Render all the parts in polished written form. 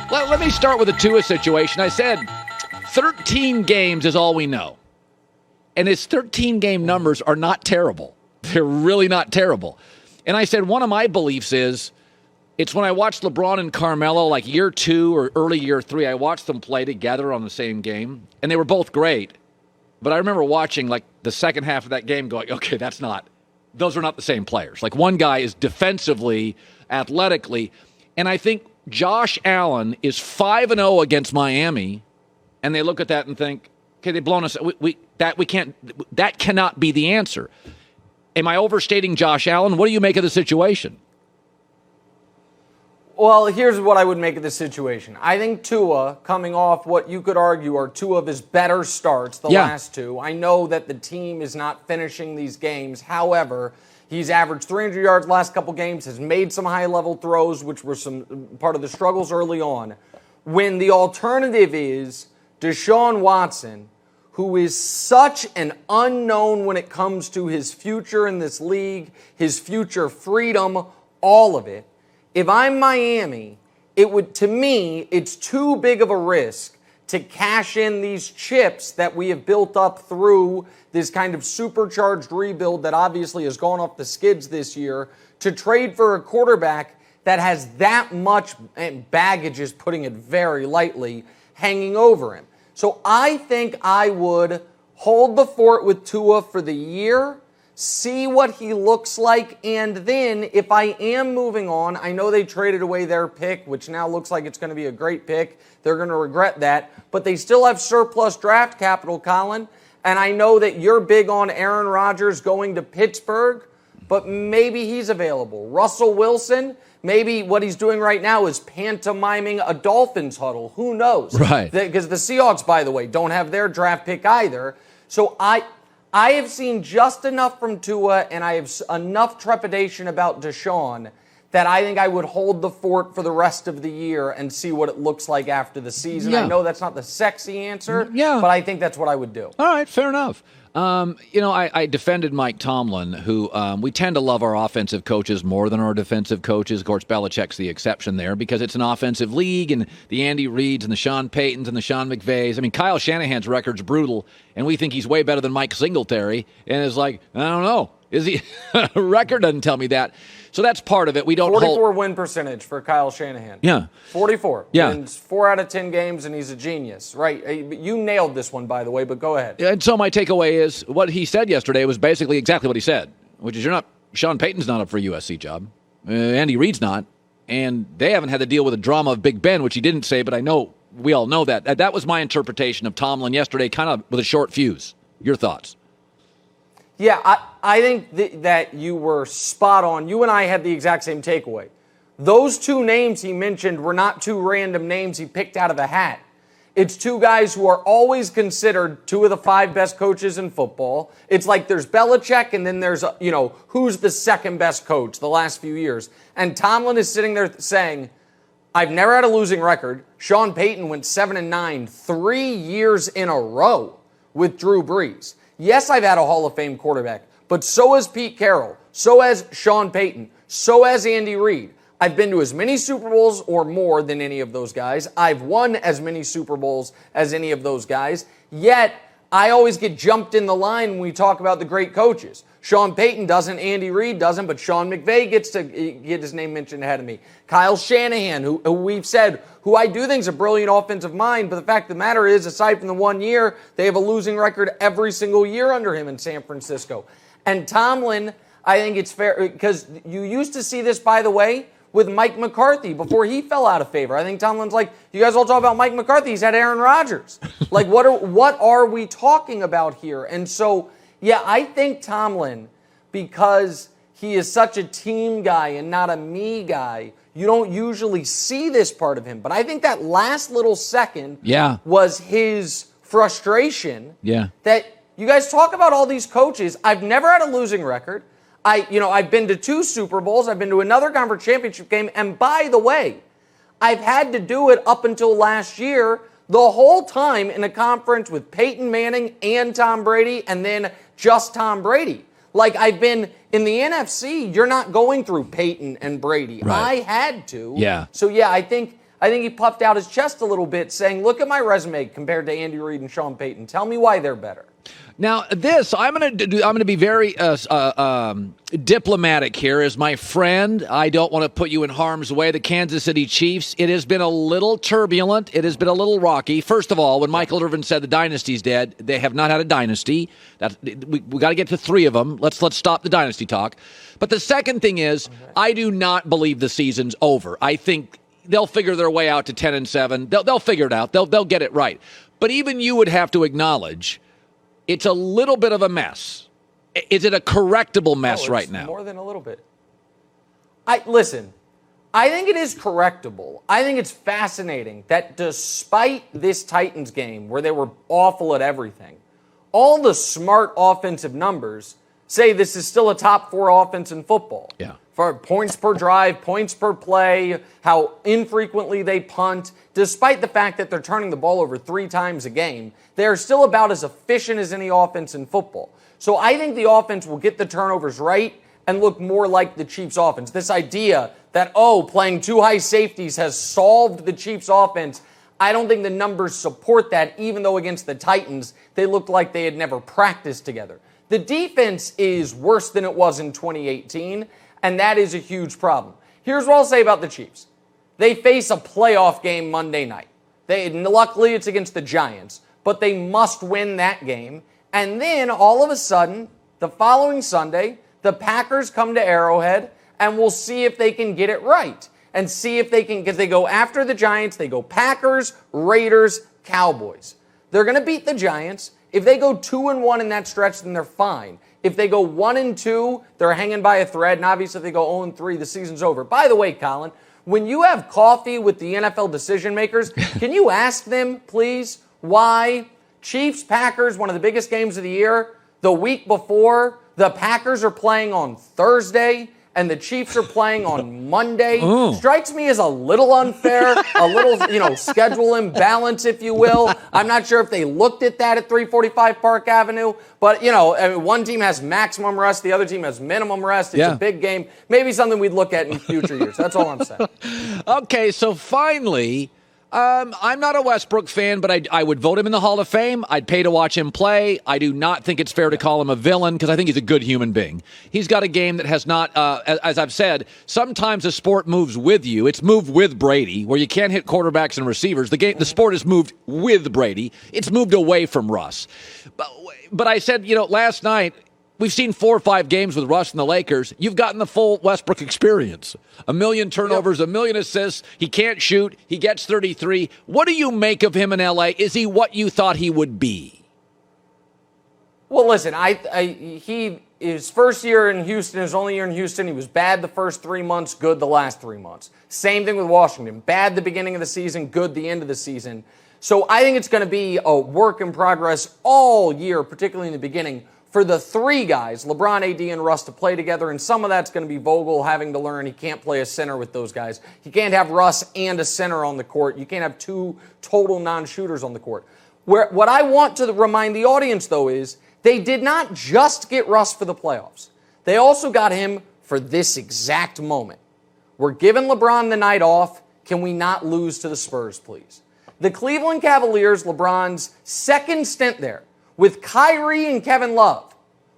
Let me start with the Tua situation. I said 13 games is all we know. And his 13-game numbers are not terrible. They're really not terrible. And I said one of my beliefs is it's when I watched LeBron and Carmelo, like year 2 or early year 3, I watched them play together on the same game, and they were both great. But I remember watching like the second half of that game going, okay, those are not the same players. Like one guy is defensively, athletically, and I think Josh Allen is 5-0 against Miami, and they look at that and think, okay, they've blown us. That cannot be the answer. Am I overstating Josh Allen? What do you make of the situation? Well, here's what I would make of the situation. I think Tua, coming off what you could argue are two of his better starts, the last two. I know that the team is not finishing these games. However, he's averaged 300 yards last couple games, has made some high-level throws, which were some part of the struggles early on. When the alternative is Deshaun Watson, who is such an unknown when it comes to his future in this league, his future freedom, all of it. If I'm Miami, to me, it's too big of a risk to cash in these chips that we have built up through this kind of supercharged rebuild that obviously has gone off the skids this year, to trade for a quarterback that has that much baggage, is putting it very lightly, hanging over him. So I think I would hold the fort with Tua for the year, see what he looks like, and then if I am moving on, I know they traded away their pick, which now looks like it's going to be a great pick. They're going to regret that, but they still have surplus draft capital, Colin, and I know that you're big on Aaron Rodgers going to Pittsburgh, but maybe he's available. Russell Wilson, maybe what he's doing right now is pantomiming a Dolphins huddle. Who knows? Right. Because the Seahawks, by the way, don't have their draft pick either. So I have seen just enough from Tua, and I have enough trepidation about Deshaun that I think I would hold the fort for the rest of the year and see what it looks like after the season. Yeah. I know that's not the sexy answer, but I think that's what I would do. All right, fair enough. I defended Mike Tomlin, who we tend to love our offensive coaches more than our defensive coaches. Of course, Belichick's the exception there because it's an offensive league, and the Andy Reids and the Sean Paytons and the Sean McVays. I mean, Kyle Shanahan's record's brutal, and we think he's way better than Mike Singletary. And it's like, I don't know. Is he? Record doesn't tell me that. So that's part of it. We don't 44 win percentage for Kyle Shanahan. Yeah. 44. Yeah. Wins 4 out of 10 games, and he's a genius. Right. You nailed this one, by the way, but go ahead. And so my takeaway is what he said yesterday was basically exactly what he said, which is Sean Payton's not up for a USC job. Andy Reid's not. And they haven't had to deal with the drama of Big Ben, which he didn't say, but I know we all know that. That was my interpretation of Tomlin yesterday, kind of with a short fuse. Your thoughts? Yeah, I think that you were spot on. You and I had the exact same takeaway. Those two names he mentioned were not two random names he picked out of a hat. It's two guys who are always considered two of the 5 best coaches in football. It's like there's Belichick and then there's, who's the second best coach the last few years. And Tomlin is sitting there saying, I've never had a losing record. Sean Payton went 7-9 3 years in a row with Drew Brees. Yes, I've had a Hall of Fame quarterback, but so has Pete Carroll, so has Sean Payton, so has Andy Reid. I've been to as many Super Bowls or more than any of those guys. I've won as many Super Bowls as any of those guys. Yet, I always get jumped in the line when we talk about the great coaches. Sean Payton doesn't, Andy Reid doesn't, but Sean McVay gets to get his name mentioned ahead of me. Kyle Shanahan, who we've said, who I do think is a brilliant offensive mind, but the fact of the matter is, aside from the 1 year, they have a losing record every single year under him in San Francisco. And Tomlin, I think it's fair, because you used to see this, by the way, with Mike McCarthy before he fell out of favor. I think Tomlin's like, you guys all talk about Mike McCarthy. He's had Aaron Rodgers. Like, what are we talking about here? And so, yeah, I think Tomlin, because he is such a team guy and not a me guy, you don't usually see this part of him. But I think that last little second was his frustration. Yeah. That you guys talk about all these coaches. I've never had a losing record. I've been to 2 Super Bowls. I've been to another conference championship game. And by the way, I've had to do it up until last year, the whole time in a conference with Peyton Manning and Tom Brady, and then just Tom Brady. Like, I've been in the NFC, you're not going through Peyton and Brady. Right. I had to. Yeah. So, yeah, I think I think he puffed out his chest a little bit saying, look at my resume compared to Andy Reid and Sean Payton. Tell me why they're better. Now, I'm going to be very diplomatic here. As my friend, I don't want to put you in harm's way. The Kansas City Chiefs, it has been a little turbulent. It has been a little rocky. First of all, when Michael Irvin said the dynasty's dead, they have not had a dynasty. We got to get to 3 of them. Let's stop the dynasty talk. But the second thing is, I do not believe the season's over. I think they'll figure their way out to 10-7. They'll figure it out. They'll get it right. But even you would have to acknowledge it's a little bit of a mess. Is it a correctable mess right now? More than a little bit. Listen, I think it is correctable. I think it's fascinating that despite this Titans game where they were awful at everything, all the smart offensive numbers say this is still a top 4 offense in football. Yeah. For points per drive, points per play, how infrequently they punt. Despite the fact that they're turning the ball over 3 times a game, they're still about as efficient as any offense in football. So I think the offense will get the turnovers right and look more like the Chiefs' offense. This idea that, playing 2 high safeties has solved the Chiefs' offense, I don't think the numbers support that, even though against the Titans, they looked like they had never practiced together. The defense is worse than it was in 2018, and that is a huge problem. Here's what I'll say about the Chiefs. They face a playoff game Monday night. Luckily, it's against the Giants, but they must win that game. And then, all of a sudden, the following Sunday, the Packers come to Arrowhead, and we'll see if they can get it right. And see if they can, because they go after the Giants, they go Packers, Raiders, Cowboys. They're going to beat the Giants. If they go 2-1 in that stretch, then they're fine. If they go 1-2, they're hanging by a thread. And obviously, if they go 0-3, the season's over. By the way, Colin, when you have coffee with the NFL decision makers, can you ask them, please, why Chiefs, Packers, one of the biggest games of the year, the week before, the Packers are playing on Thursday, and the Chiefs are playing on Monday. Ooh. Strikes me as a little unfair, a little, schedule imbalance, if you will. I'm not sure if they looked at that at 345 Park Avenue, but, one team has maximum rest, the other team has minimum rest. It's a big game. Maybe something we'd look at in future years. That's all I'm saying. Okay, so finally, I'm not a Westbrook fan, but I would vote him in the Hall of Fame. I'd pay to watch him play. I do not think it's fair to call him a villain because I think he's a good human being. He's got a game that has not, as I've said, sometimes the sport moves with you. It's moved with Brady, where you can't hit quarterbacks and receivers. The sport has moved with Brady. It's moved away from Russ. But I said, last night, we've seen 4 or 5 games with Russ and the Lakers. You've gotten the full Westbrook experience. 1 million turnovers, 1 million assists. He can't shoot. He gets 33. What do you make of him in L.A.? Is he what you thought he would be? Well, listen, his first year in Houston, his only year in Houston, he was bad the first 3 months, good the last 3 months. Same thing with Washington. Bad the beginning of the season, good the end of the season. So I think it's going to be a work in progress all year, particularly in the beginning, for the 3 guys, LeBron, AD, and Russ, to play together, and some of that's going to be Vogel having to learn he can't play a center with those guys. You can't have Russ and a center on the court. You can't have 2 total non-shooters on the court. What I want to remind the audience, though, is they did not just get Russ for the playoffs. They also got him for this exact moment. We're giving LeBron the night off. Can we not lose to the Spurs, please? The Cleveland Cavaliers, LeBron's second stint there, with Kyrie and Kevin Love,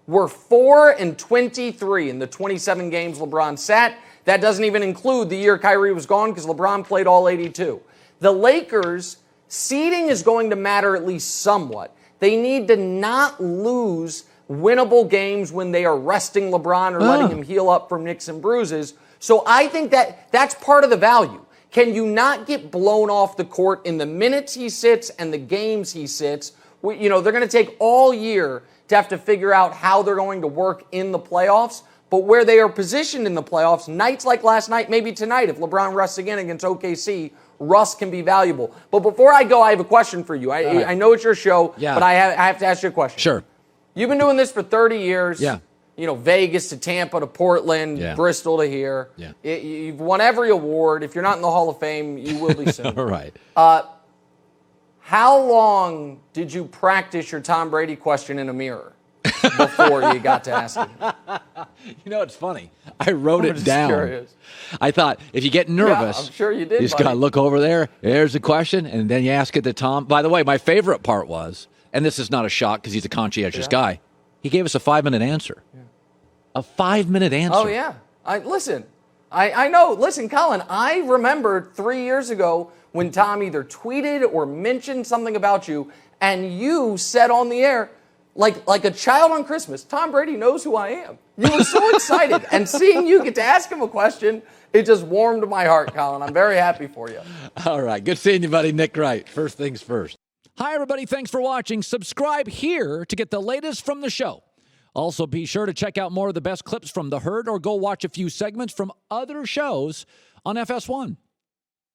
were 4-23 in the 27 games LeBron sat. That doesn't even include the year Kyrie was gone because LeBron played all 82. The Lakers, seeding is going to matter at least somewhat. They need to not lose winnable games when they are resting LeBron or letting him heal up from nicks and bruises. So I think that's part of the value. Can you not get blown off the court in the minutes he sits and the games he sits? They're going to take all year to have to figure out how they're going to work in the playoffs. But where they are positioned in the playoffs, nights like last night, maybe tonight, if LeBron rests again against OKC, Russ can be valuable. But before I go, I have a question for you. I know it's your show, but I have to ask you a question. Sure. You've been doing this for 30 years. Yeah. Vegas to Tampa to Portland, Bristol to here. Yeah. You've won every award. If you're not in the Hall of Fame, you will be soon. All right. How long did you practice your Tom Brady question in a mirror? before you got to ask him. You know, it's funny. I wrote it down. Curious. I thought, if you get nervous, I'm sure you did, just got to look over there. There's the question, and then you ask it to Tom. By the way, my favorite part was, and this is not a shock because he's a conscientious guy, he gave us a 5-minute answer. Yeah. A 5-minute answer. Oh, yeah. I know. Listen, Colin, I remember 3 years ago when Tom either tweeted or mentioned something about you, and you said on the air, like a child on Christmas, Tom Brady knows who I am. You were so excited. And seeing you get to ask him a question, it just warmed my heart, Colin. I'm very happy for you. All right. Good seeing you, buddy. Nick Wright. First things first. Hi, everybody. Thanks for watching. Subscribe here to get the latest from the show. Also, be sure to check out more of the best clips from The Herd or go watch a few segments from other shows on FS1.